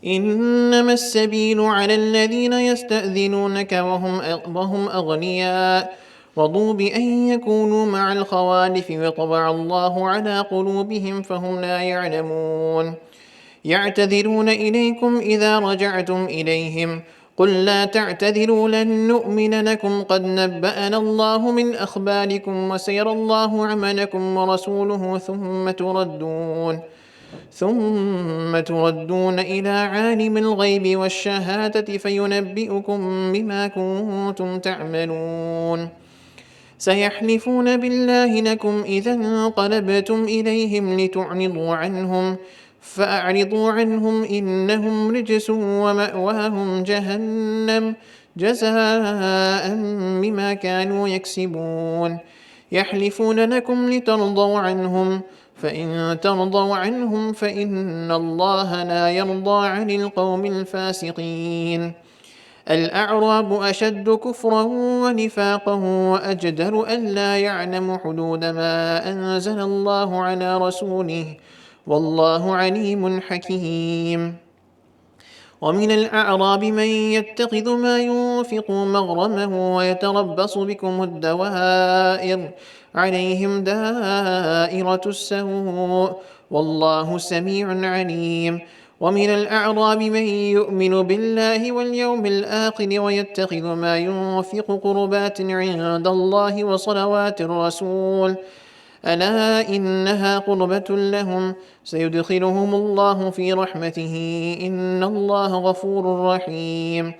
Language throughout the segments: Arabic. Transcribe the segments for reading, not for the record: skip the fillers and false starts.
إنما السبيل على الذين يستأذنونك وهم أغنياء رضوا بأن يكونوا مع الخوالف وطبع الله على قلوبهم فهم لا يعلمون يعتذرون إليكم إذا رجعتم إليهم قل لا تعتذروا لن نؤمن لكم قد نبأنا الله من أخباركم وسيرى الله عملكم ورسوله ثم تردون إلى عالم الغيب والشهادة فينبئكم بما كنتم تعملون سيحلفون بالله لكم إذا انقلبتم إليهم لتعرضوا عنهم فأعرضوا عنهم إنهم رجس ومأواهم جهنم جزاء بما كانوا يكسبون يحلفون لكم لترضوا عنهم فإن ترضوا عنهم فإن الله لا يرضى عن القوم الفاسقين الأعراب أشد كفرا ونفاقا وأجدر ألا يعلم حدود ما أنزل الله على رسوله والله عليم حكيم ومن الأعراب من يتخذ ما ينفق مغرما ويتربص بكم الدوائر عليهم دائرة السوء والله سميع عليم ومن الأعراب من يؤمن بالله واليوم الآخر ويتخذ ما ينفق قربات عند الله وصلوات الرسول ألا إنها قربة لهم سيدخلهم الله في رحمته إن الله غفور رحيم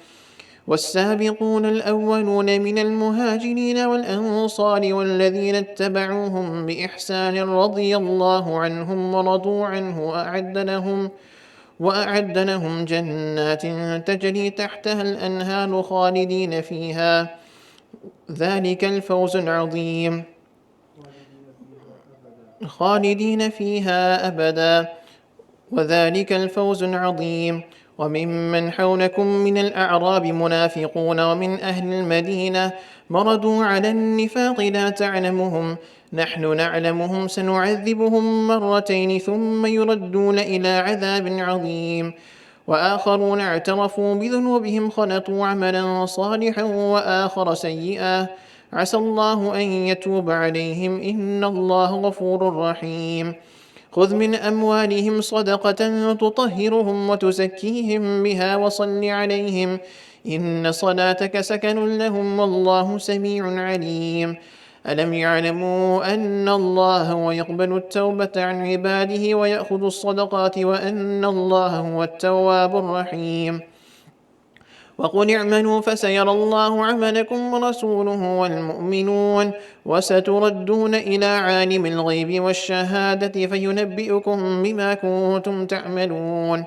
والسابقون الأولون من المهاجرين والأنصار والذين اتبعوهم بإحسان رضي الله عنهم ورضوا عنه وأعد لهم جنات تجري تحتها الأنهار ذلك الفوز العظيم خالدين فيها أبدا وذلك الفوز العظيم وممن حولكم من الأعراب منافقون ومن أهل المدينة مردوا على النفاق لا تعلمهم نحن نعلمهم سنعذبهم مرتين ثم يردون إلى عذاب عظيم وآخرون اعترفوا بذنوبهم خلطوا عملا صالحا وآخر سيئا عسى الله أن يتوب عليهم إن الله غفور رحيم خذ من أموالهم صدقة تطهرهم وتزكيهم بها وصل عليهم إن صلاتك سكن لهم والله سميع عليم ألم يعلموا أن الله هو يقبل التوبة عن عباده ويأخذ الصدقات وأن الله هو التواب الرحيم وقل اعملوا فسيرى الله عملكم ورسوله والمؤمنون وستردون إلى عالم الغيب والشهادة فينبئكم بما كنتم تعملون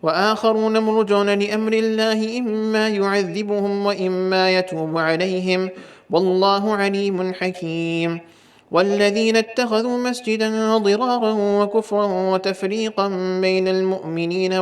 وآخرون مرجون لأمر الله إما يعذبهم وإما يتوب عليهم والله عليم حكيم والذين اتخذوا مسجدا ضرارا وكفرا وتفريقا بين المؤمنين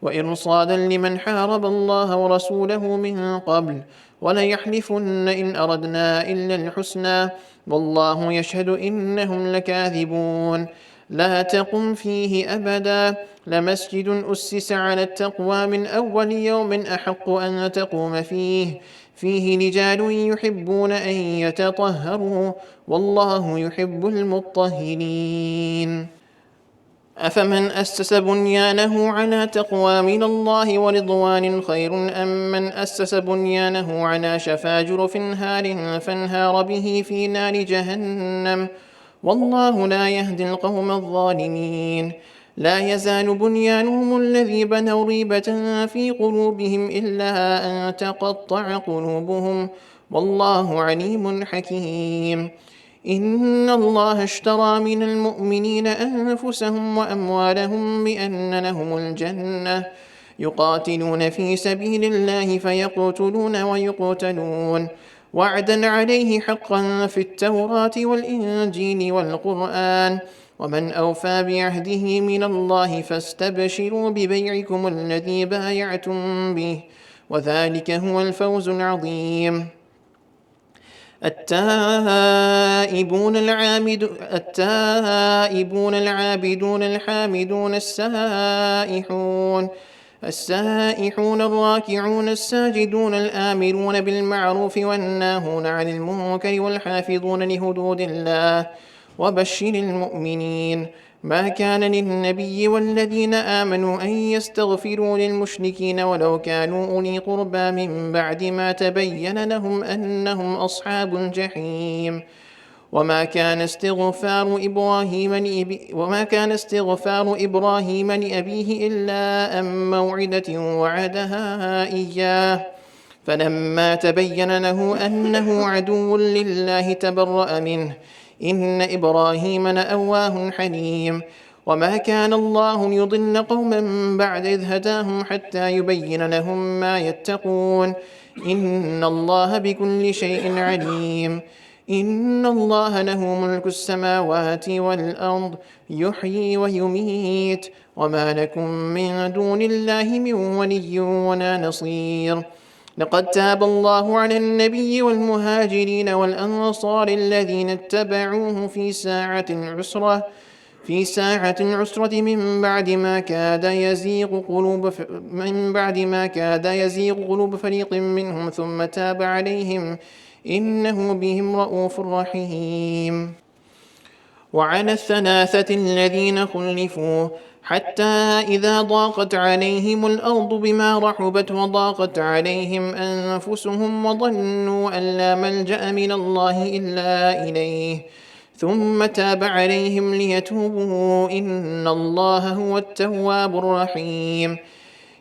وإرصادا لمن حارب الله ورسوله من قبل وليحلفن إن أردنا إلا الحسنى والله يشهد إنهم لكاذبون لا تقم فيه أبدا لمسجد أسس على التقوى من أول يوم أحق أن تقوم فيه رجال يحبون أن يتطهروا والله يحب المطهرين أفمن أسس بنيانه على تقوى من الله ورضوان خير أم من أسس بنيانه على شفا جرف هار فانهار به في نار جهنم والله لا يهدي القوم الظالمين لا يزال بنيانهم الذي بنوا ريبة في قلوبهم إلا أن تقطع قلوبهم والله عليم حكيم إن الله اشترى من المؤمنين أنفسهم وأموالهم بأن لهم الجنة يقاتلون في سبيل الله فيقتلون ويقتلون وعدا عليه حقا في التوراة والإنجيل والقرآن ومن أوفى بعهده من الله فاستبشروا ببيعكم الذي بايعتم به وذلك هو الفوز العظيم التائبون العابدون الحامدون السائحون الراكعون الساجدون الآمرون بالمعروف والناهون عن المنكر والحافظون لحدود الله وبشر المؤمنين. ما كان للنبي والذين آمنوا أن يستغفروا للمشركين ولو كانوا أولي قربى من بعد ما تبين لهم أنهم أصحاب الجحيم. وما كان استغفار إبراهيم لأبيه إلا أن موعدة وعدها إياه فلما تبين له أنه عدو لله تبرأ منه إن إبراهيم لأواه حليم. وما كان الله ليضل قوما بعد إذ هداهم حتى يبين لهم ما يتقون إن الله بكل شيء عليم. إن الله له ملك السماوات والأرض يحيي ويميت وما لكم من دون الله من ولي ولا نصير. لقد تاب الله على النبي والمهاجرين والأنصار الذين اتبعوه في ساعة العسرة من بعد ما كاد يزيغ قلوب فريق منهم ثم تاب عليهم إنه بهم رءوف رحيم. وعلى الثلاثة الذين خلفوا حتى إذا ضاقت عليهم الأرض بما رحبت وضاقت عليهم أنفسهم وظنوا أن لا ملجأ من الله إلا إليه ثم تاب عليهم ليتوبوا إن الله هو التواب الرحيم.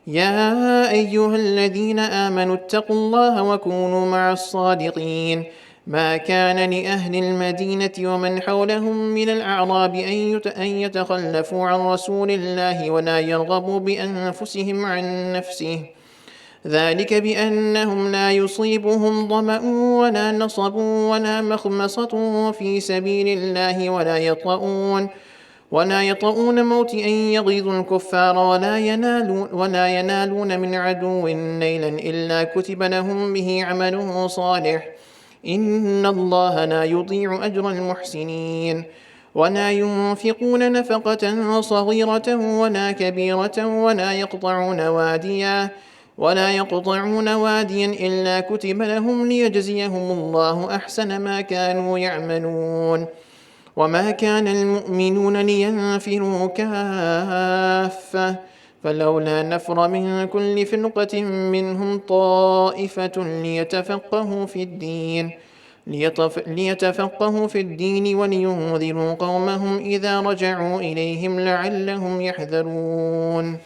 يا أيها الذين آمنوا اتقوا الله وكونوا مع الصادقين. ما كان لأهل المدينة ومن حولهم من الأعراب أن يتخلفوا عن رسول الله ولا يرغبوا بأنفسهم عن نفسه ذلك بأنهم لا يصيبهم ظمأ ولا نصب ولا مخمصة في سبيل الله ولا يطؤون موطئا يغيظ الكفار ولا ينالون من عدو نيلا إلا كتب لهم به عمل صالح إن الله لا يضيع أجر المحسنين. ولا ينفقون نفقة صغيرة ولا كبيرة ولا يقطعون واديا إلا كتب لهم ليجزيهم الله أحسن ما كانوا يعملون. وما كان المؤمنون لينفروا كافة فلولا نفر من كل فرقة منهم طائفة ليتفقهوا في الدين ولينذروا قومهم إذا رجعوا إليهم لعلهم يحذرون.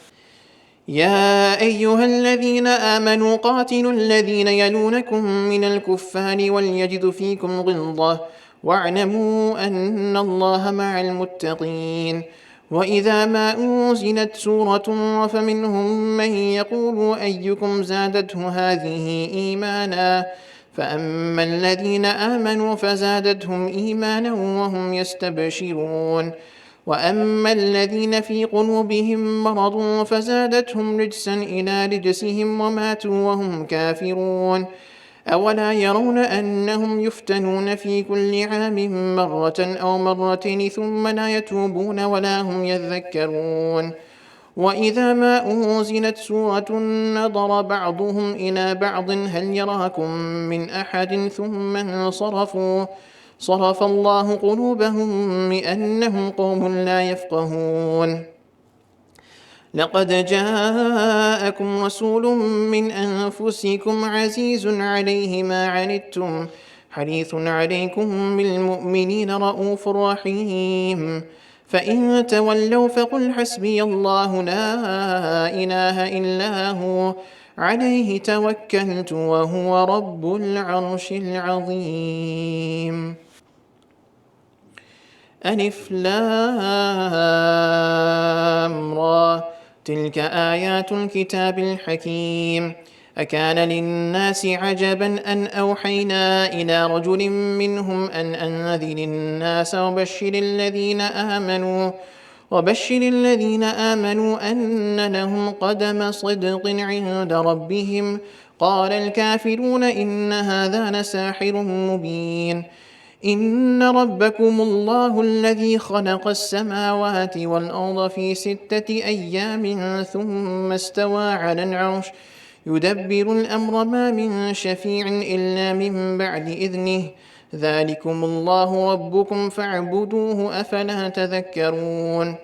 يا أيها الذين آمنوا قاتلوا الذين يلونكم من الكفار وليجدوا فيكم غلظة واعلموا أن الله مع المتقين. وإذا ما أنزلت سورة فمنهم من يقول أيكم زادته هذه إيمانا فأما الذين آمنوا فزادتهم إيمانا وهم يستبشرون وأما الذين في قلوبهم مرض فزادتهم رجسا إلى رجسهم وماتوا وهم كافرون. أولا يرون أنهم يفتنون في كل عام مرة أو مرتين ثم لا يتوبون ولا هم يذكرون. وإذا ما أنزلت سورة نظر بعضهم إلى بعض هل يراكم من أحد ثم انصرفوا صرف الله قلوبهم بأنهم قوم لا يفقهون. لقد جاءكم رسول من أنفسكم عزيز عليه ما عنتم حريص عليكم بالمؤمنين رءوف رحيم. فإن تولوا فقل حسبي الله لا إله إلا هو عليه توكلت وهو رب العرش العظيم. ألف لام را تلك آيات الكتاب الحكيم. أكان للناس عجبا أن أوحينا إلى رجل منهم أن أنذر الناس وبشر الذين آمنوا أن لهم قدم صدق عند ربهم قال الكافرون إن هذا لساحر مبين إن ربكم الله الذي خلق السماوات والأرض في 6 أيام ثم استوى على العرش يدبر الأمر ما من شفيع إلا من بعد إذنه ذلكم الله ربكم فاعبدوه أفلا تذكرون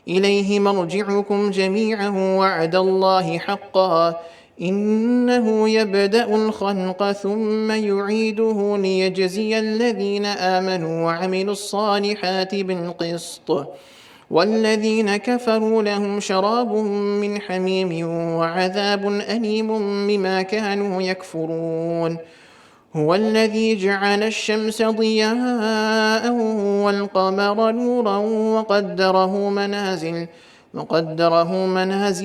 إليه مرجعكم جميعا وعد الله حقا إنه يبدأ الخلق ثم يعيده ليجزي الذين آمنوا وعملوا الصالحات بالقسط والذين كفروا لهم شراب من حميم وعذاب أليم بما كانوا يكفرون هو الذي جعل الشمس ضياء والقمر نورا وقدره منازل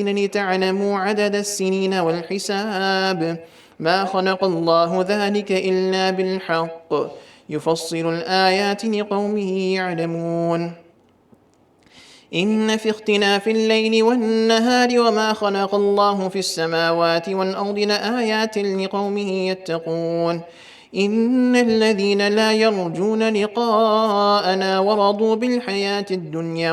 لتعلموا عدد السنين والحساب ما خلق الله ذلك إلا بالحق يفصل الآيات لقوم يعلمون إن في اختلاف الليل والنهار وما خلق الله في السماوات والأرض لآيات لقوم يتقون إن الذين لا يرجون لقاءنا ورضوا بالحياة الدنيا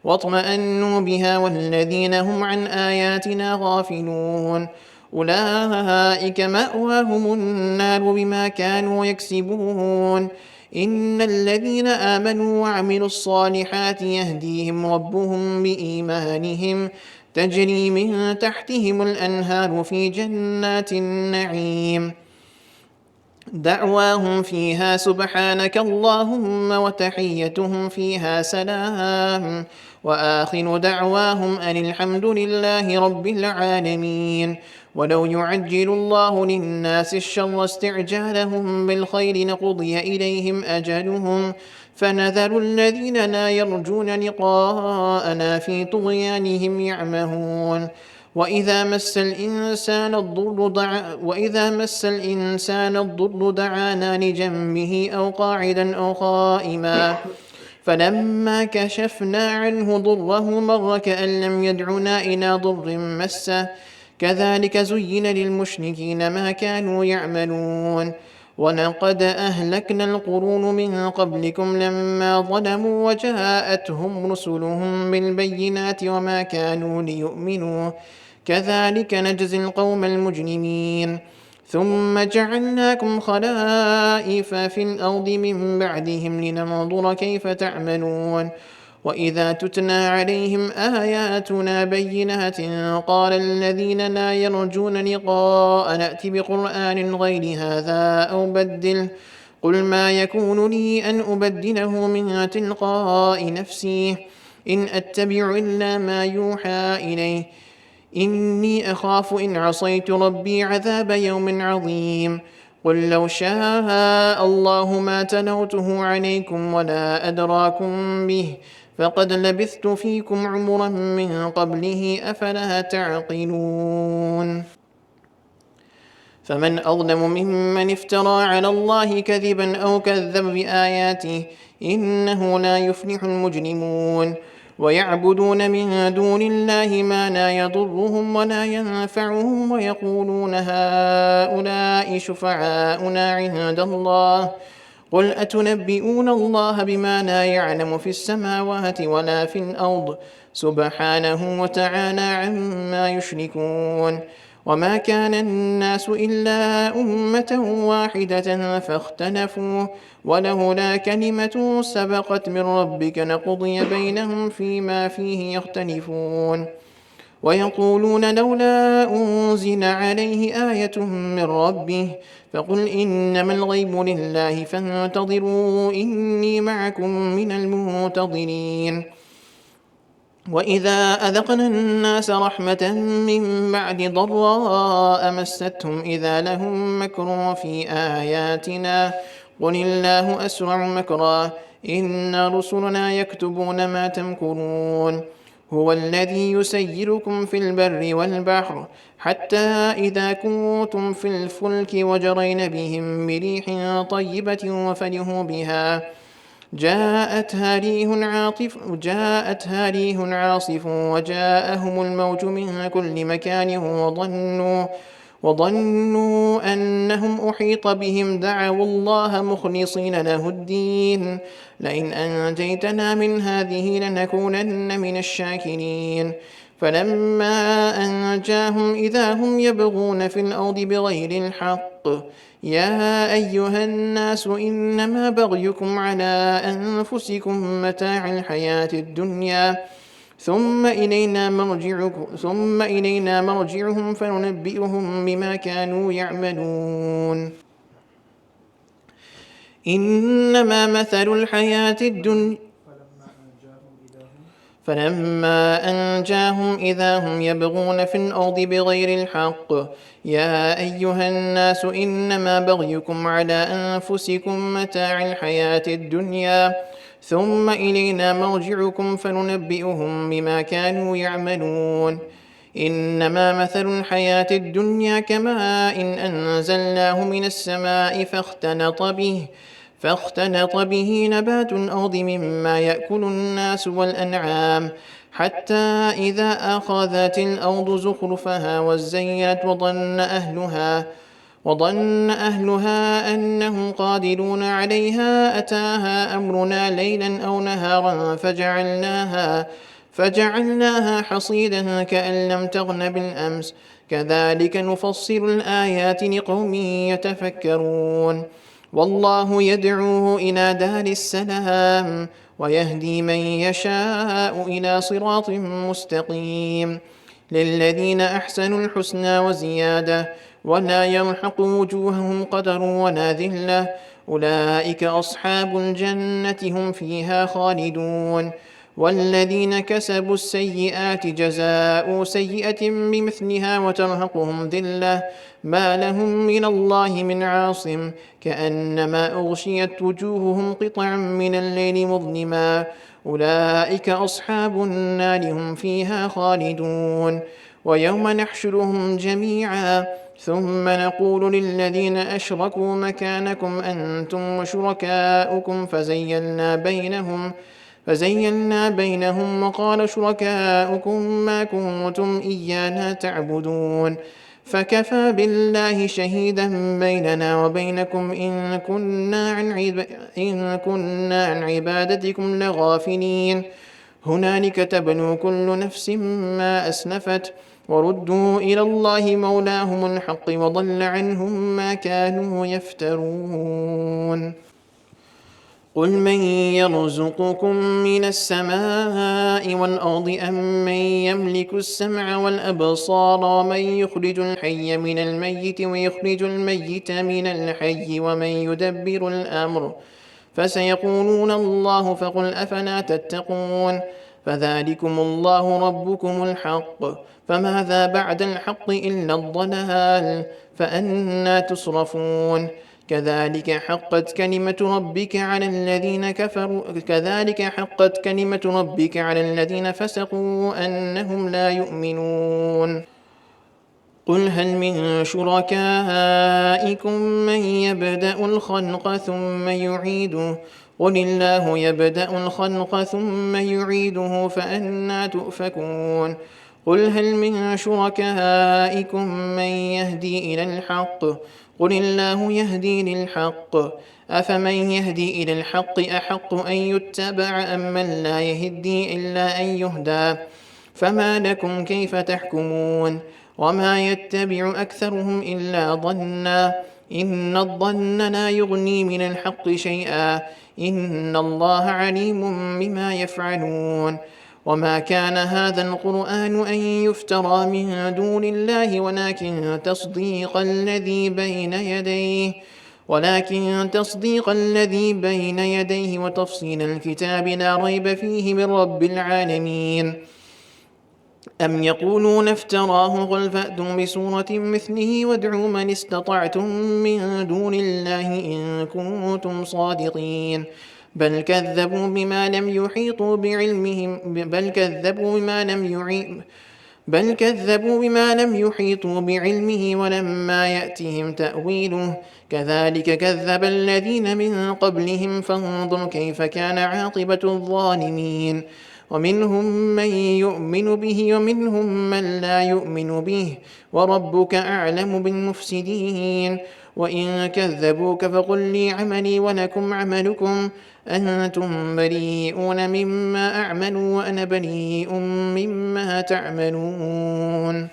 واطمأنوا بها والذين هم عن آياتنا غافلون أولئك مأواهم النار بما كانوا يكسبون إن الذين آمنوا وعملوا الصالحات يهديهم ربهم بإيمانهم تجري من تحتهم الأنهار في جنات النعيم دعواهم فيها سبحانك اللهم وتحيتهم فيها سلام وآخر دعواهم أن الحمد لله رب العالمين ولو يعجل الله للناس الشر استعجالهم بالخير لقضي إليهم أجلهم فنذر الذين لا يرجون لقاءنا في طغيانهم يعمهون وإذا مس الإنسان الضر دعانا لجنبه أو قاعدا أو قائما فلما كشفنا عنه ضره مر كأن لم يدعنا إلى ضر مسه كذلك زين للمشركين ما كانوا يعملون ولقد أهلكنا القرون من قبلكم لما ظلموا وجاءتهم رسلهم بالبينات وما كانوا ليؤمنوا كذلك نجزي القوم المجرمين ثم جعلناكم خلائف في الأرض من بعدهم لننظر كيف تعملون وإذا تتلى عليهم آياتنا بينات قال الذين لا يرجون لقاء نأت بقرآن غير هذا أو بدله قل ما يكون لي أن أبدله من تلقاء نفسي إن أتبع إلا ما يوحى إليه إني أخاف إن عصيت ربي عذاب يوم عظيم قل لو شاء الله ما تلوته عليكم ولا أدراكم به فقد لبثت فيكم عمرا من قبله أفلا تعقلون فمن أظلم ممن افترى على الله كذبا أو كذب بآياته إنه لا يفلح المجرمون ويعبدون من دون الله ما لا يضرهم ولا ينفعهم ويقولون هؤلاء شفعاؤنا عند الله قل أتنبئون الله بما لا يعلم في السماوات ولا في الأرض سبحانه وتعالى عما يشركون وما كان الناس إلا أمة واحدة فاختلفوا ولولا كلمة سبقت من ربك لقضي بينهم فيما فيه يختلفون ويقولون لولا أنزل عليه آية من ربه فقل إنما الغيب لله فانتظروا إني معكم من المنتظرين وإذا أذقنا الناس رحمة من بعد ضراء مستهم إذا لهم مكر في آياتنا قل الله أسرع مكرا إن رسلنا يكتبون ما تمكرون هو الذي يسيركم في البر والبحر حتى إذا كنتم في الفلك وجرين بهم بريح طيبة جاءتها ريح عاصف وجاءهم الموج من كل مكان وظنوا أنهم أحيط بهم دعوا الله مخلصين له الدين لئن أنجيتنا من هذه لنكونن من الشاكرين فلما أنجاهم إذا هم يبغون في الأرض بغير الحق يا أيها الناس إنما بغيكم على أنفسكم متاع الحياة الدنيا ثم إلينا مرجعهم فننبئهم بما كانوا يعملون إنما مثل الحياة الدنيا فلما أنجاهم إذا هم يبغون في الأرض بغير الحق يا أيها الناس إنما بغيكم على أنفسكم متاع الحياة الدنيا ثم إلينا مرجعكم فننبئهم بما كانوا يعملون إنما مثل الحياة الدنيا كماء إن أنزلناه من السماء فاختلط به نبات الأرض مما يأكل الناس والأنعام حتى إذا أخذت الأرض زخرفها وزينت وظن أهلها أنهم قادرون عليها أتاها أمرنا ليلا أو نهارا فجعلناها حصيدا كأن لم تغن بالأمس كذلك نفصل الآيات لقوم يتفكرون والله يدعو إلى دار السلام ويهدي من يشاء إلى صراط مستقيم للذين أحسنوا الحسنى وزيادة ولا يرحق وجوههم قدر ولا ذلة أولئك أصحاب الجنة هم فيها خالدون والذين كسبوا السيئات جزاء سيئة بمثلها وترهقهم ذلة ما لهم من الله من عاصم كأنما أغشيت وجوههم قطعا من الليل مظلما أولئك أصحاب النار هم فيها خالدون ويوم نحشرهم جميعا ثم نقول للذين أشركوا مكانكم أنتم وشركاؤكم فزيلنا بينهم وقال شركاؤكم ما كنتم إيانا تعبدون فكفى بالله شهيدا بيننا وبينكم إن كنا عن عبادتكم لغافلين هنالك تبلو كل نفس ما أسلفت وردوا إلى الله مولاهم الحق وضل عنهم ما كانوا يفترون قل من يرزقكم من السماء والأرض أم من يملك السمع والأبصار ومن يخرج الحي من الميت ويخرج الميت من الحي ومن يدبر الأمر فسيقولون الله فقل أفلا تتقون فذلكم الله ربكم الحق فماذا بعد الحق إلا الضلال فأنى تصرفون كذلك حقت كلمة ربك على الذين فسقوا أنهم لا يؤمنون قل هل من شركائكم من يبدأ الخلق ثم يعيده قل الله يبدأ الخلق ثم يعيده فأنى تؤفكون قل هل من شركائكم من يهدي إلى الحق قل الله يهدي للحق أفمن يهدي إلى الحق أحق أن يتبع أم من لا يهدي إلا أن يهدى فما لكم كيف تحكمون وما يتبع أكثرهم إلا ظنا إن الظن لا يغني من الحق شيئا إن الله عليم بما يفعلون وما كان هذا القرآن أن يفترى من دون الله ولكن تصديق الذي بين يديه وتفصيل الكتاب لا ريب فيه من رب العالمين أم يقولون افتراه قل فأتوا بسورة مثله وادعوا من استطعتم من دون الله إن كنتم صادقين بل كذبوا بما لم بل كذبوا بما لم يحيطوا بعلمه ولما يأتهم تأويله كذلك كذب الذين من قبلهم فانظر كيف كان عاقبة الظالمين ومنهم من يؤمن به ومنهم من لا يؤمن به وربك أعلم بالمفسدين وإن كذبوك فقل لي عملي ولكم عملكم أنتم بريئون مما أعمل وأنا بريء مما تعملون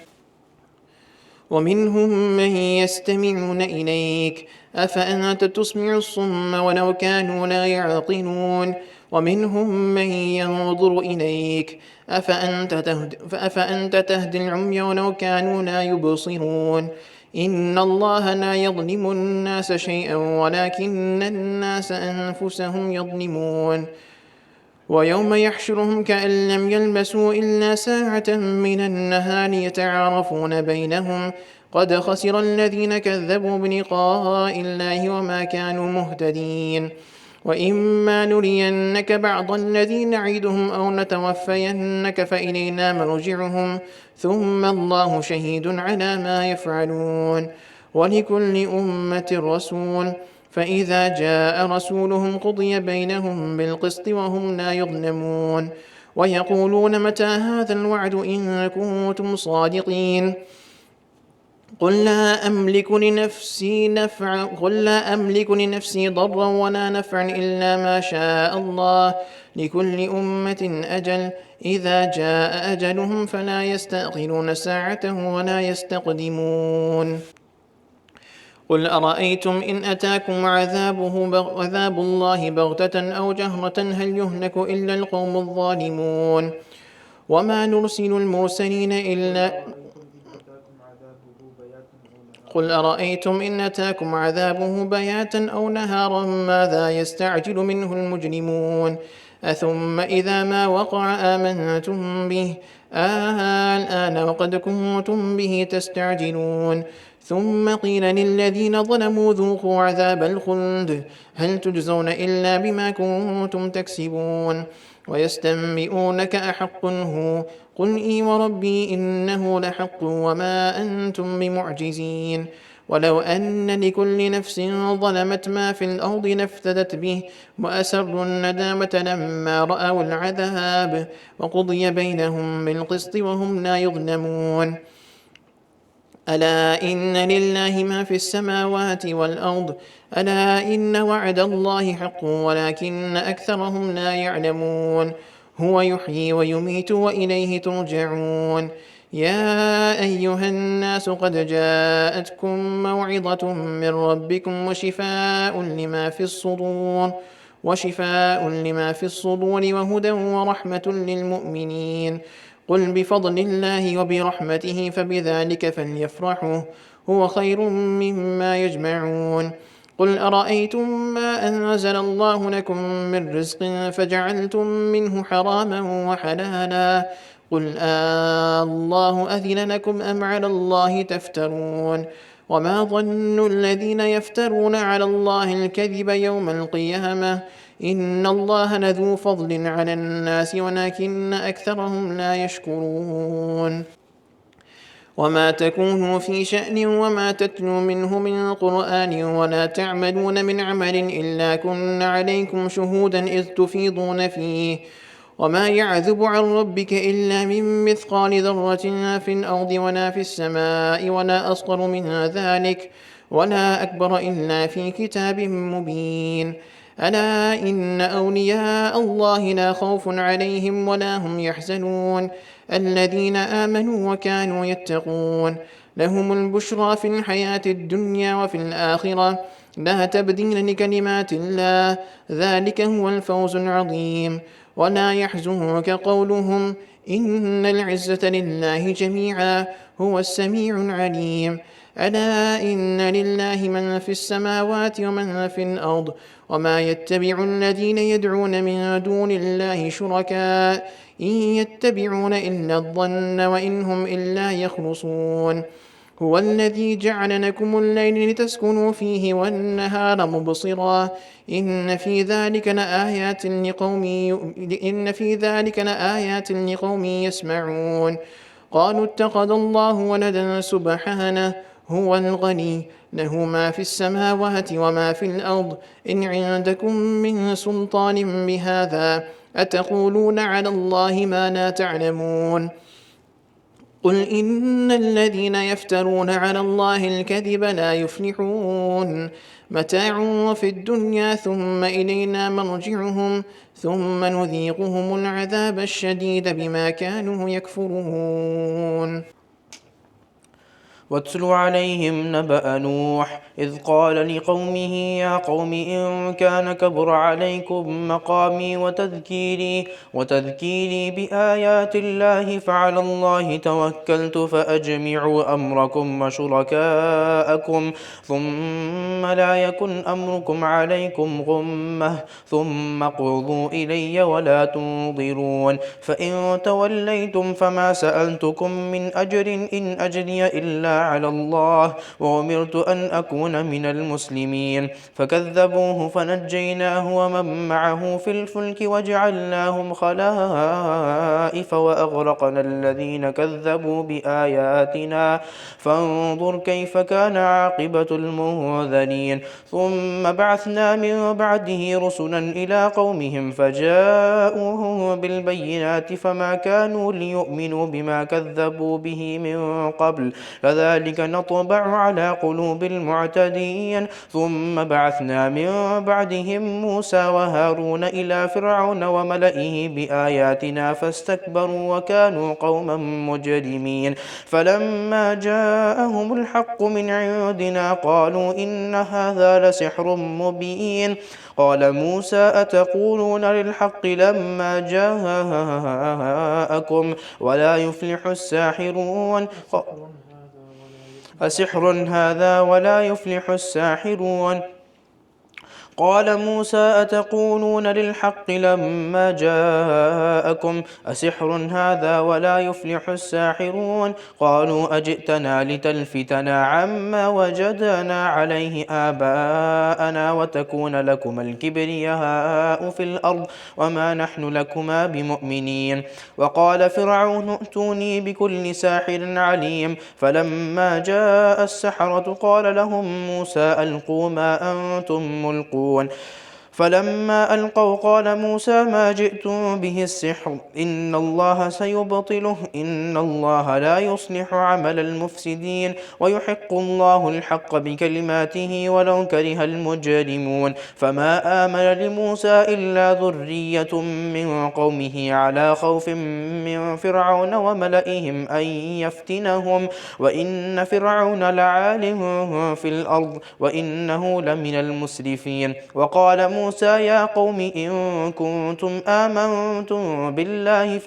ومنهم من يستمعون إليك أفأنت تسمع الصم ولو كانوا لا يعقلون ومنهم من ينظر إليك أفأنت تهدي العمي ولو كانوا لا يبصرون إن الله لا يظلم الناس شيئا ولكن الناس أنفسهم يظلمون ويوم يحشرهم كأن لم يلبسوا إلا ساعة من النهار يتعارفون بينهم قد خسر الذين كذبوا بلقاء الله وما كانوا مهتدين وإما نرينك بعض الذي نعدهم أو نتوفينك فإلينا مرجعهم ثم الله شهيد على ما يفعلون ولكل أمة رسول فإذا جاء رسولهم قضي بينهم بالقسط وهم لا يظلمون ويقولون متى هذا الوعد إن كنتم صادقين قل لا أملك لنفسي ضرا ولا نفعا إلا ما شاء الله لكل أمة أجل إذا جاء أجلهم فلا يستأخرون ساعة ولا يستقدمون قل أرأيتم إن أتاكم عذاب الله بغتة أو جهرة هل يهلك إلا القوم الظالمون وما نرسل المرسلين إلا قل أرأيتم إن أتاكم عذابه بياتا أو نهارا ماذا يستعجل منه المجرمون أثم إذا ما وقع آمنتم به الآن وقد كنتم به تستعجلون ثم قيل للذين ظلموا ذوقوا عذاب الخلد هل تجزون إلا بما كنتم تكسبون ويستنبئونك أحق هو قل إي وربي إنه لحق وما أنتم بمعجزين ولو أن لكل نفس ظلمت ما في الأرض لافتدت به وأسروا الندامة لما رأوا العذاب وقضي بينهم بالقسط وهم لا يظلمون ألا إن لله ما في السماوات والأرض ألا إن وعد الله حق ولكن أكثرهم لا يعلمون هو يحيي ويميت وإليه ترجعون يا أيها الناس قد جاءتكم موعظة من ربكم وشفاء لما في الصدور وهدى ورحمة للمؤمنين قل بفضل الله وبرحمته فبذلك فليفرحوا هو خير مما يجمعون قل أرأيتم ما أنزل الله لكم من رزق فجعلتم منه حراما وحلالا قل الله أذن لكم أم على الله تفترون وما ظن الذين يفترون على الله الكذب يوم القيامة إن الله لذو فضل على الناس ولكن أكثرهم لا يشكرون وما تكونوا في شأن وما تتلو منه من قرآن ولا تعملون من عمل إلا كنا عليكم شهودا إذ تفيضون فيه وما يعذب عن ربك إلا من مثقال ذرة في الأرض ولا في السماء ولا أصغر من ذلك ولا أكبر إلا في كتاب مبين ألا إن أولياء الله لا خوف عليهم ولا هم يحزنون الذين آمنوا وكانوا يتقون لهم البشرى في الحياة الدنيا وفي الآخرة لا تبديل لكلمات الله ذلك هو الفوز العظيم ولا يحزنك قولهم إن العزة لله جميعا هو السميع العليم ألا إن لله من في السماوات ومن في الأرض وما يتبع الذين يدعون من دون الله شركاء إن يتبعون إلا الظن وإن هم إلا يخرصون هو الذي جعل لكم الليل لتسكنوا فيه والنهار مبصرا إن في ذلك لآيات لقوم يسمعون قالوا اتخذ الله ولدا سبحانه هو الغني له ما في السماوات وما في الأرض إن عندكم من سلطان بهذا أتقولون على الله ما لا تعلمون قل إن الذين يفترون على الله الكذب لا يفلحون متاع في الدنيا ثم إلينا مرجعهم ثم نذيقهم العذاب الشديد بما كانوا يكفرون واتل عليهم نبأ نوح إذ قال لقومه يا قوم إن كان كبر عليكم مقامي وتذكيري بآيات الله فعلى الله توكلت فأجمعوا أمركم وشركاءكم ثم لا يكن أمركم عليكم غمة ثم اقضوا إلي ولا تنظرون فإن توليتم فما سألتكم من أجر إن أجري إلا على الله وأمرت أن أكون من المسلمين فكذبوه فنجيناه ومن معه في الفلك وجعلناهم خلائف وأغرقنا الذين كذبوا بآياتنا فانظر كيف كان عاقبة المنذرين ثم بعثنا من بعده رسلا إلى قومهم فجاءوهم بالبينات فما كانوا ليؤمنوا بما كذبوا به من قبل كذلك نطبع على قلوب المعتدين ثم بعثنا من بعدهم موسى وهارون إلى فرعون وملئه بآياتنا فاستكبروا وكانوا قوما مجرمين فلما جاءهم الحق من عندنا قالوا إن هذا لسحر مبين قال موسى أتقولون للحق لما جاءكم ولا يفلح الساحرون أسحر هذا ولا يفلح الساحرون قال موسى أتقولون للحق لما جاءكم أسحر هذا ولا يفلح الساحرون قالوا أجئتنا لتلفتنا عما وجدنا عليه آباءنا وتكون لكما الكبرياء في الأرض وما نحن لكما بمؤمنين وقال فرعون ائتوني بكل ساحر عليم فلما جاء السحرة قال لهم موسى ألقوا ما أنتم ملقون فلما ألقوا قال موسى ما جئتم به السحر إن الله سيبطله إن الله لا يصلح عمل المفسدين ويحق الله الحق بكلماته ولو كره المجرمون فما آمن لموسى إلا ذرية من قومه على خوف من فرعون وملئهم أن يفتنهم وإن فرعون لعال في الأرض وإنه لمن المسرفين وقال موسى يا قوم إن كنتم آمنتم بالله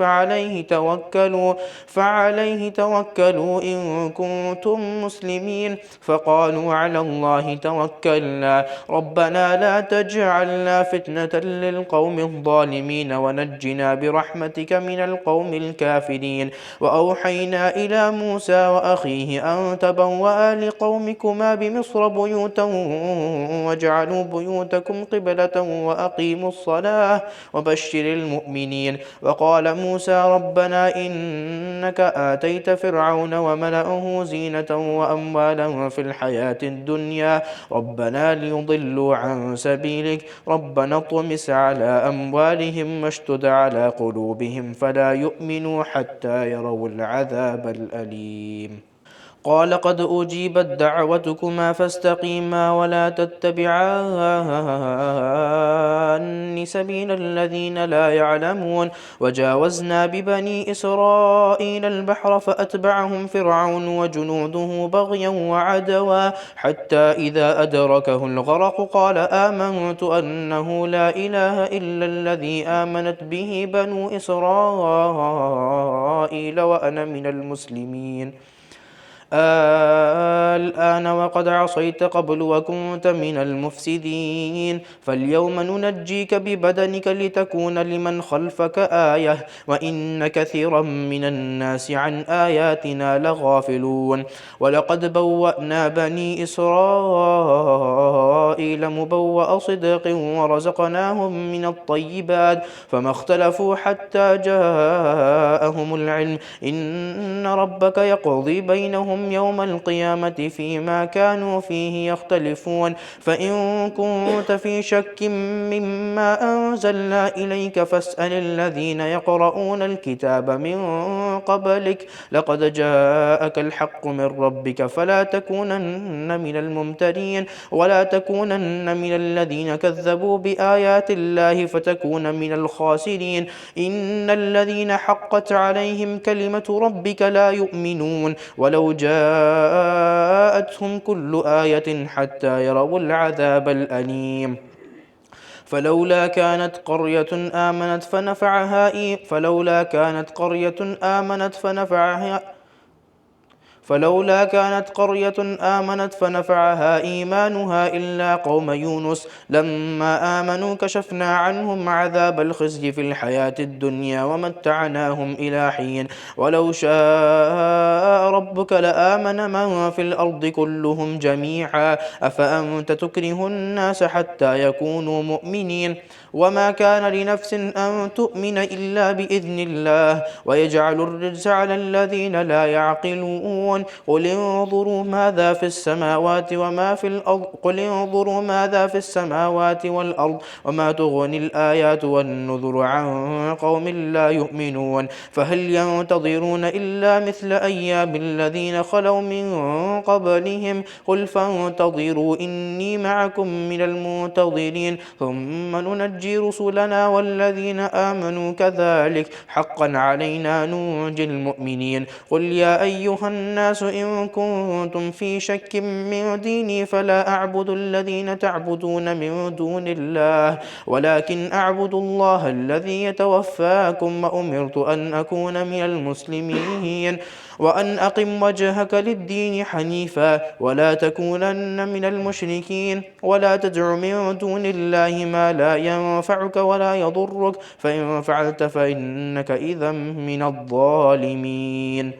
فعليه توكلوا إن كنتم مسلمين فقالوا على الله توكلنا ربنا لا تجعلنا فتنة للقوم الظالمين ونجنا برحمتك من القوم الكافرين وأوحينا إلى موسى وأخيه أن تبوأ لقومكما بمصر بيوتا واجعلوا بيوتكم قبلة وأقيموا الصلاة وبشر المؤمنين وقال موسى ربنا إنك آتيت فرعون وملأه زينة وأموالا في الحياة الدنيا ربنا ليضلوا عن سبيلك ربنا اطمس على أموالهم واشتد على قلوبهم فلا يؤمنوا حتى يروا العذاب الأليم قال قد أجيبت دعوتكما فاستقيما ولا تتبعان سبيل الذين لا يعلمون وجاوزنا ببني إسرائيل البحر فأتبعهم فرعون وجنوده بغيا وعدوا حتى إذا أدركه الغرق قال آمنت أنه لا إله إلا الذي آمنت به بنو إسرائيل وأنا من المسلمين الآن وقد عصيت قبل وكنت من المفسدين فاليوم ننجيك ببدنك لتكون لمن خلفك آية وإن كثيرا من الناس عن آياتنا لغافلون ولقد بوأنا بني إسرائيل مبوأ صدق ورزقناهم من الطيبات فما اختلفوا حتى جاءهم جاءهم العلم إن ربك يقضي بينهم يوم القيامة فيما كانوا فيه يختلفون فإن كنت في شك مما أنزلنا إليك فاسأل الذين يقرؤون الكتاب من قبلك لقد جاءك الحق من ربك فلا تكونن من الممترين ولا تكونن من الذين كذبوا بآيات الله فتكون من الخاسرين إن الذين حقت عليهم كلمة ربك لا يؤمنون ولو جاءتهم كل آية حتى يروا العذاب الأليم فلولا كانت قرية آمنت فنفعها إيمانها إلا قوم يونس لما آمنوا كشفنا عنهم عذاب الخزي في الحياة الدنيا ومتعناهم إلى حين ولو شاء ربك لآمن من في الأرض كلهم جميعا أفأنت تكره الناس حتى يكونوا مؤمنين وما كان لنفس أن تؤمن إلا بإذن الله ويجعل الرجس على الذين لا يعقلون قل انظروا ماذا في السماوات والأرض وما تغني الآيات والنذر عن قوم لا يؤمنون فهل ينتظرون إلا مثل أيام الذين خلوا من قبلهم قل فانتظروا إني معكم من المنتظرين ثم ننجي رسلنا والذين آمنوا كذلك حقا علينا ننجي المؤمنين قل يا أيها الناس إن كنتم في شك من ديني فلا أعبد الذين تعبدون من دون الله ولكن أعبد الله الذي يتوفاكم وأمرت أن أكون من المسلمين وأن أقم وجهك للدين حنيفا ولا تكونن من المشركين ولا تدع من دون الله ما لا ينفعك ولا يضرك فإن فعلت فإنك إذا من الظالمين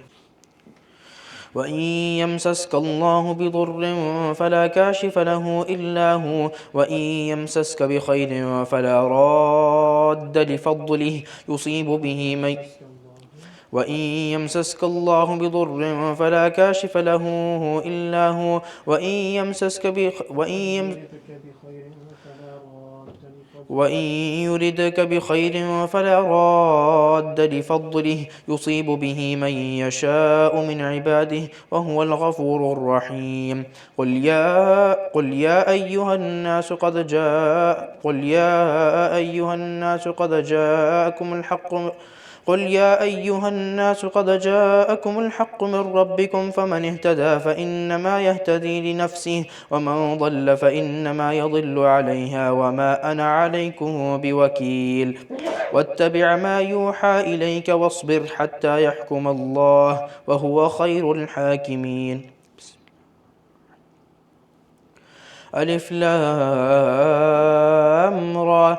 وإن يمسسك الله بضر فلا كاشف له إلا هو وإن يمسسك بخير فلا راد لفضله يصيب به من وإن يمسسك الله بضر فلا كاشف له إلا هو وإن يردك بخير فلا راد لفضله يصيب به من يشاء من عباده وهو الغفور الرحيم قل يا أيها الناس قد جاءكم الحق من ربكم فمن اهتدى فإنما يهتدي لنفسه ومن ضل فإنما يضل عليها وما أنا عليكم بوكيل واتبع ما يوحى إليك واصبر حتى يحكم الله وهو خير الحاكمين ألف لام را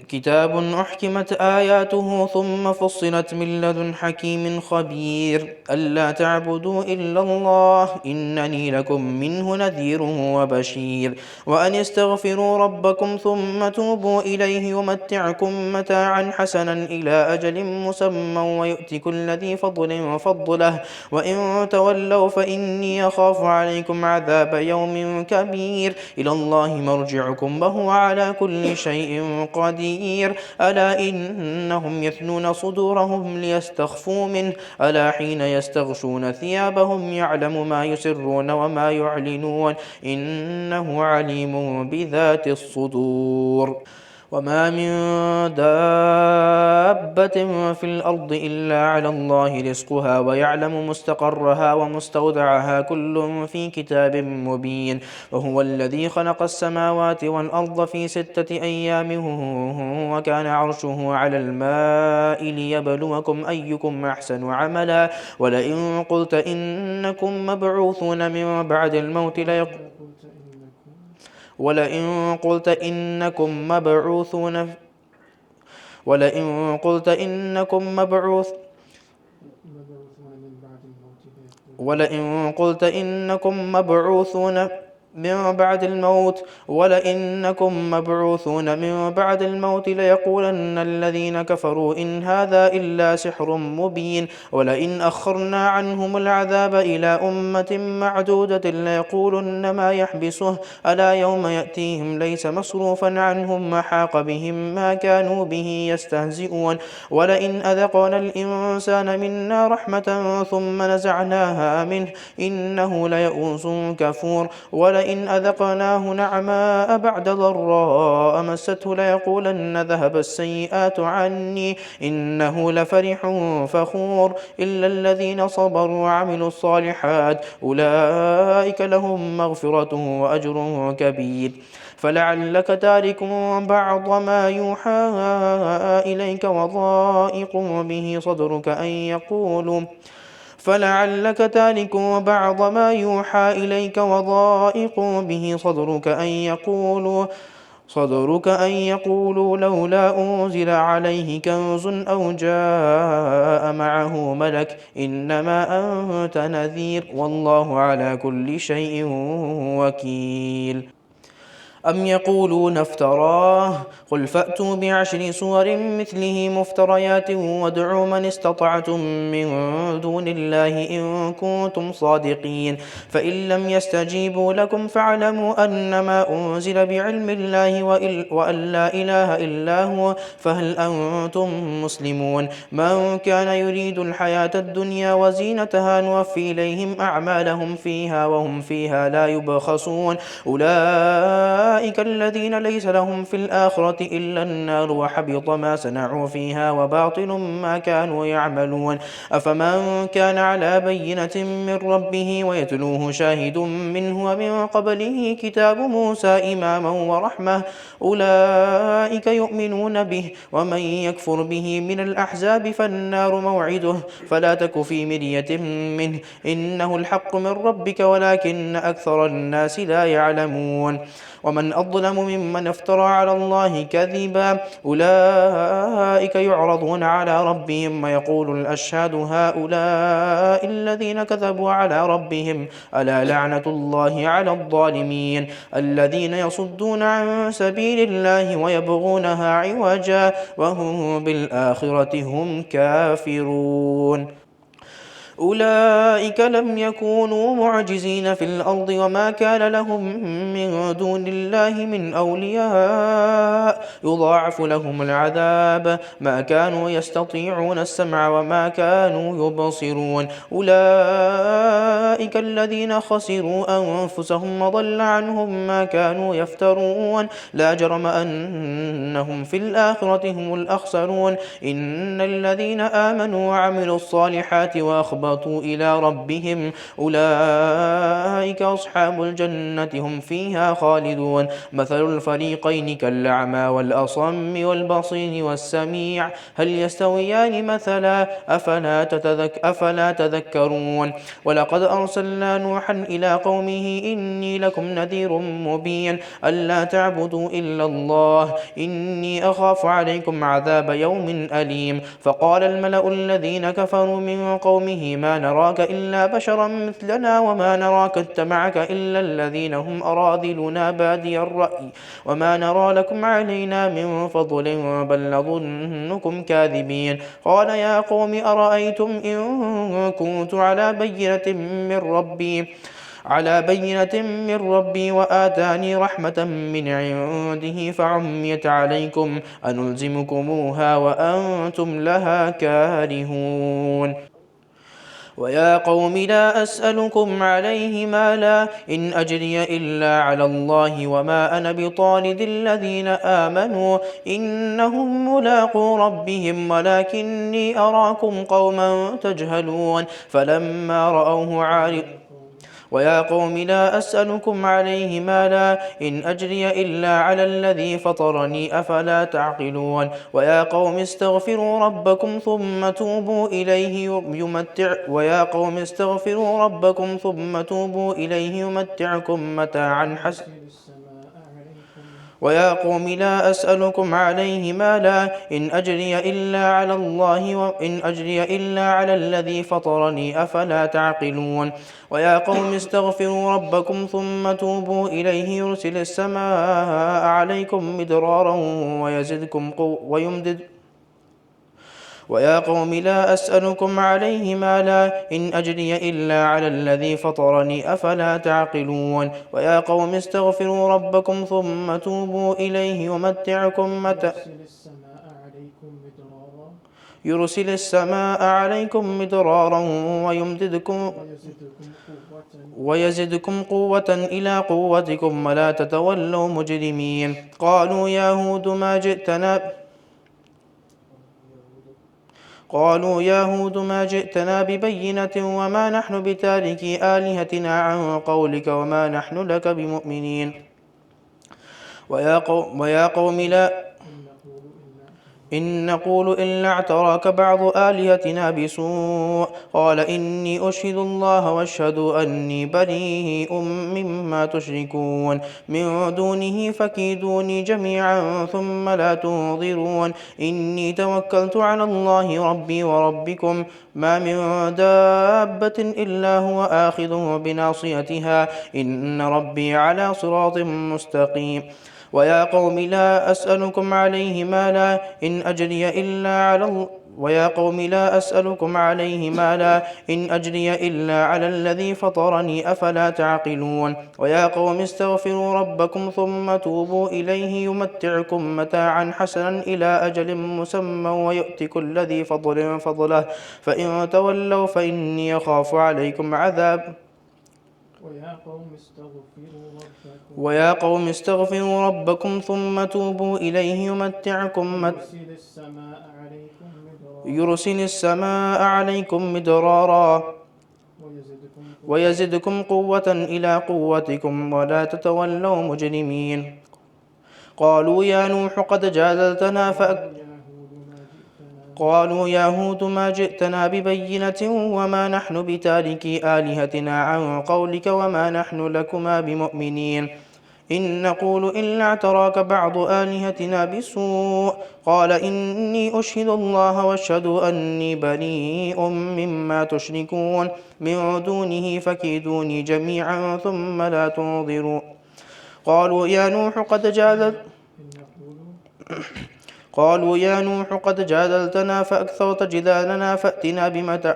كتاب أحكمت آياته ثم فصلت من لدن حكيم خبير ألا تعبدوا إلا الله إنني لكم منه نذير وبشير وأن استغفروا ربكم ثم توبوا إليه يمتعكم متاعا حسنا إلى أجل مسمى ويؤت كل ذي فضل فضله وإن تولوا فإني أخاف عليكم عذاب يوم كبير إلى الله مرجعكم وهو على كل شيء قدير ألا إنهم يثنون صدورهم ليستخفوا منه ألا حين يستغشون ثيابهم يعلم ما يسرون وما يعلنون إنه عليم بذات الصدور وما من دابة في الأرض إلا على الله رزقها ويعلم مستقرها ومستودعها كل في كتاب مبين وهو الذي خلق السماوات والأرض في 6 أيام وكان عرشه على الماء ليبلوكم أيكم أحسن عملا ولئن قلت إنكم مبعوثون من بعد الموت ولئن قلت إنكم مبعوثون من بعد الموت ولئنكم مبعوثون من بعد الموت ليقولن الذين كفروا إن هذا إلا سحر مبين ولئن أخرنا عنهم العذاب إلى أمة معدودة ليقولن ما يحبسه ألا يوم يأتيهم ليس مصروفا عنهم ما حاق بهم ما كانوا به يستهزئون ولئن أذقنا الإنسان منا رحمة ثم نزعناها منه إنه ليئوس كفور ولئن أذقناه نعماء بعد ضراء مسته ليقولن ذهب السيئات عني إنه لفرح فخور إلا الذين صبروا وعملوا الصالحات أولئك لهم مغفرة وأجر كبير فلعلك تارك بعض ما يوحى إليك وضائق به صدرك أن يقولوا فلعلك تارك بعض ما يوحى إليك وضائق به صدرك أن يقولوا لولا أنزل عليه كنز أو جاء معه ملك إنما أنت نذير والله على كل شيء وكيل أم يقولون افتراه قل فأتوا بعشر سور مثله مفتريات وادعوا من استطعتم من دون الله إن كنتم صادقين فإن لم يستجيبوا لكم فاعلموا أنما أنزل بعلم الله وأن لا إله إلا هو فهل أنتم مسلمون من كان يريد الحياة الدنيا وزينتها نوفي إليهم أعمالهم فيها وهم فيها لا يبخسون أولئك الذين ليس لهم في الآخرة إلا النار وحبط ما صنعوا فيها وباطل ما كانوا يعملون أفمن كان على بينة من ربه ويتلوه شاهد منه ومن قبله كتاب موسى إماما ورحمة أولئك يؤمنون به ومن يكفر به من الأحزاب فالنار موعده فلا تك في مرية منه إنه الحق من ربك ولكن أكثر الناس لا يعلمون ومن أظلم ممن افترى على الله كذبا أولئك يعرضون على ربهم ويقول الأشهاد هؤلاء الذين كذبوا على ربهم ألا لعنة الله على الظالمين الذين يصدون عن سبيل الله ويبغونها عوجا وهم بالآخرة هم كافرون أولئك لم يكونوا معجزين في الأرض وما كان لهم من دون الله من أولياء يضاعف لهم العذاب ما كانوا يستطيعون السمع وما كانوا يبصرون أولئك الذين خسروا أنفسهم وضل عنهم ما كانوا يفترون لا جرم أنهم في الآخرة هم الأخسرون إن الذين آمنوا وعملوا الصالحات وأخبروا إلى ربهم أولئك أصحاب الجنة هم فيها خالدون مثل الفريقين كالأعمى والأصم والبصير والسميع هل يستويان مثلا أفلا تذكرون ولقد أرسلنا نوحا إلى قومه إني لكم نذير مبين ألا تعبدوا إلا الله إني أخاف عليكم عذاب يوم أليم فقال الملأ الذين كفروا من قومه ما نراك إلا بشرا مثلنا وما نراك اتبعك إلا الذين هم أراذلنا بادي الرأي وما نرى لكم علينا من فضل بل نظنكم كاذبين قال يا قوم أرأيتم إن كنت على بينة من ربي وآتاني رحمة من عنده فعميت عليكم أنلزمكموها وأنتم لها كارهون ويا قوم لا أسألكم عليه مالا إن أجري إلا على الله وما أنا بطارد الذين آمنوا إنهم ملاقو ربهم ولكني أراكم قوما تجهلون فلما رأوه عارض ويا قوم لا أسألكم عليه مالا إن أجري إلا على الذي فطرني أفلا تعقلون ويا قوم استغفروا ربكم ثم توبوا إليه يمتعكم متاعا حسنا ويا قوم لا أسألكم عليه مالا إن أجري إلا على الله وإن أجري إلا على الذي فطرني أفلا تعقلون ويا قوم استغفروا ربكم ثم توبوا إليه يرسل السماء عليكم مدرارا ويا قوم لا أسألكم عليه مالا إن أجري إلا على الذي فطرني أفلا تعقلون ويا قوم استغفروا ربكم ثم توبوا إليه يرسل السماء عليكم مدرارا ويزدكم قوة إلى قوتكم ولا تتولوا مجرمين قالوا يا هود ما جئتنا ببينة وما نحن بتاركي آلهتنا عن قولك وما نحن لك بمؤمنين ويا قوم لا إن نقول إلا اعتراك بعض آلهتنا بسوء قال إني أشهد الله واشهدوا أني بريء مما تشركون من دونه فكيدوني جميعا ثم لا تنظرون إني توكلت على الله ربي وربكم ما من دابة إلا هو آخذ بناصيتها إن ربي على صراط مستقيم ويا قوم لا أسألكم عليه مالا إن أجري إلا على الذي فطرني أفلا تعقلون ويا قوم استغفروا ربكم ثم توبوا إليه يمتعكم متاعا حسنا إلى أجل مسمى ويؤت كل ذي فضل فضله فإن تولوا فإني أخاف عليكم عذاب ويا قوم استغفروا ربكم ثم توبوا إليه يرسل السماء عليكم مدرارا ويزدكم قوة إلى قوتكم ولا تتولوا مجرمين قالوا يا هود ما جئتنا ببينة وما نحن بتاركي آلهتنا عن قولك وما نحن لكما بمؤمنين إن نقول إلا اعتراك بعض آلهتنا بسوء قال إني أشهد الله واشهدوا أني بريء مما تشركون من دونه فكيدوني جميعا ثم لا تنظرون قالوا يا نوح قد جادلتنا فأكثرت جدالنا فأتنا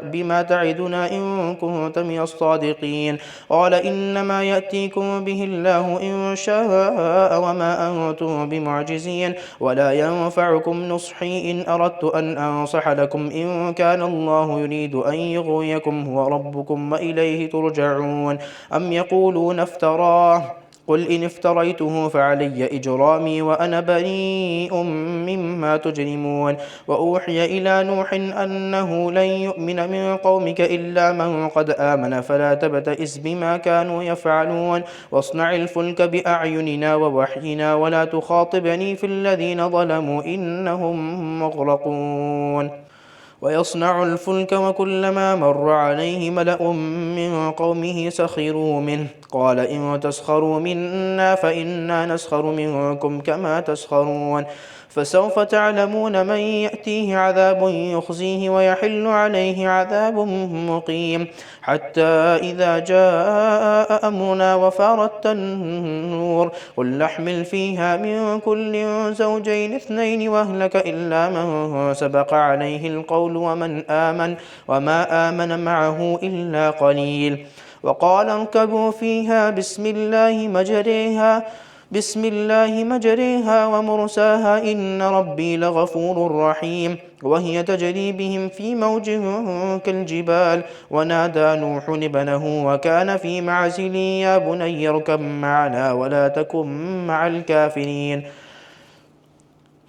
بما تعدنا إن كنت من الصادقين قال إنما يأتيكم به الله إن شاء وما أنتم بمعجزين ولا ينفعكم نصحي إن أردت أن أنصح لكم إن كان الله يريد أن يغويكم هو ربكم وإليه ترجعون أم يقولون افتراه قل إن افتريته فعلي إجرامي وأنا بريء مما تجرمون وأوحي إلى نوح أنه لن يؤمن من قومك إلا من قد آمن فلا تبتئس بما كانوا يفعلون واصنع الفلك بأعيننا ووحينا ولا تخاطبني في الذين ظلموا إنهم مغرقون ويصنع الفلك وكلما مر عليه ملأ من قومه سخروا منه قال إن تسخروا منا فإنا نسخر منكم كما تسخرون فسوف تعلمون من يأتيه عذاب يخزيه ويحل عليه عذاب مقيم حتى إذا جاء أمرنا وفارت النور قل نحمل فيها من كل زوجين اثنين وأهلك إلا من سبق عليه القول وما آمن معه إلا قليل وقال اركبوا فيها بسم الله مجريها ومرساها إن ربي لغفور رحيم وهي تجري بهم في موج كالجبال ونادى نوح ابنه وكان في معزل يا بني اركب معنا ولا تكن مع الكافرين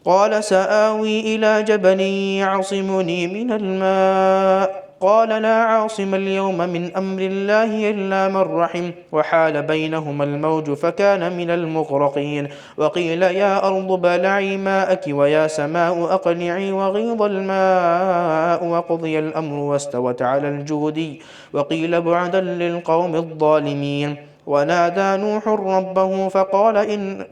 قال سآوي إلى جبل يعصمني من الماء قال لا عاصم اليوم من أمر الله إلا من رحم وحال بينهما الموج فكان من المغرقين وقيل يا أرض بلعي ماءك ويا سماء أقلعي وغيض الماء وقضي الأمر واستوت على الجودي وقيل بعدا للقوم الظالمين ونادى نوح ربه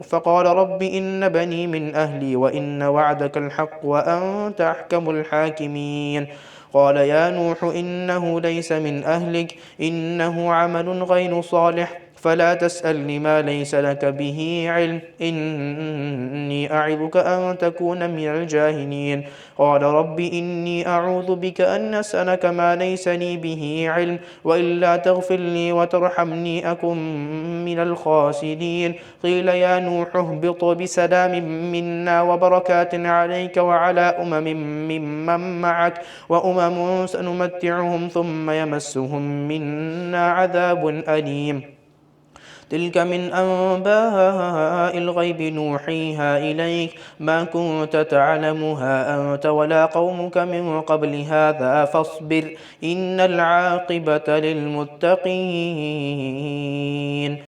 فقال رب إن بني من أهلي وإن وعدك الحق وأنت أحكم الحاكمين قال يا نوح إنه ليس من أهلك إنه عمل غير صالح فلا تسألني ما ليس لك به علم إني أعظك أن تكون من الجاهلين قال رب إني أعوذ بك أن أسألك ما ليس لي به علم وإلا تغفر لي وترحمني أكن من الخاسرين قيل يا نوح اهبط بسلام منا وبركات عليك وعلى ممن معك وأمم سنمتعهم ثم يمسهم منا عذاب أليم تلك من أنباء الغيب نوحيها إليك ما كنت تعلمها أنت ولا قومك من قبل هذا فاصبر إن العاقبة للمتقين